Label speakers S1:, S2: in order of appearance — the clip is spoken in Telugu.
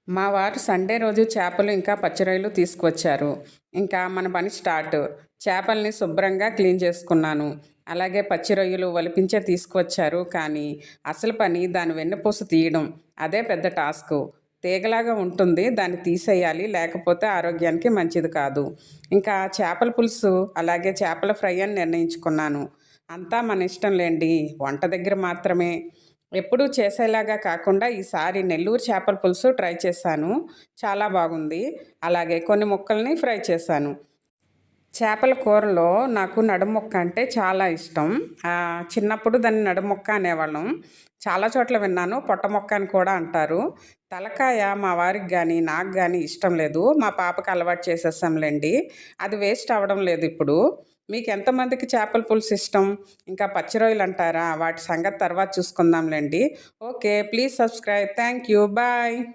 S1: మా వారు సండే రోజు చేపలు ఇంకా పచ్చి రొయ్యలు తీసుకువచ్చారు. ఇంకా మన పని స్టార్ట్. చేపల్ని శుభ్రంగా క్లీన్ చేసుకున్నాను. అలాగే పచ్చి రొయ్యలు ఒలిపించే తీసుకువచ్చారు. కానీ అసలు పని దాని వెన్నుపూస తీయడం. అదే పెద్ద టాస్కు. తీగలాగా ఉంటుంది. దాన్ని తీసేయాలి. లేకపోతే ఆరోగ్యానికి మంచిది కాదు. ఇంకా చేపల పులుసు అలాగే చేపల ఫ్రై అని నిర్ణయించుకున్నాను. అంతా మన ఇష్టం లేండి. వంట దగ్గర మాత్రమే. ఎప్పుడూ చేసేలాగా కాకుండా ఈసారి నెల్లూరు చేపల పులుసు ట్రై చేశాను. చాలా బాగుంది. అలాగే కొన్ని ముక్కల్ని ఫ్రై చేశాను. చేపల కూరలో నాకు నడుము ముక్క అంటే చాలా ఇష్టం. చిన్నప్పుడు దాన్ని నడుము ముక్క అనేవాళ్ళం. చాలా చోట్ల విన్నాను పొట్ట ముక్క అని కూడా అంటారు. తలకాయ మా వారికి గానీ, నాకు గానీ ఇష్టం లేదు. మా పాపకి అలవాటు చేసేసాంలెండి. అది వేస్ట్ అవ్వడం లేదు ఇప్పుడు. మీకెంతమందికి చేపల పులుసు ఇష్టం? ఇంకా పచ్చి రొయ్యలంటారా? వాటి సంగతి తర్వాత చూసుకుందాంలెండి. Okay. Please subscribe. Thank you. Bye.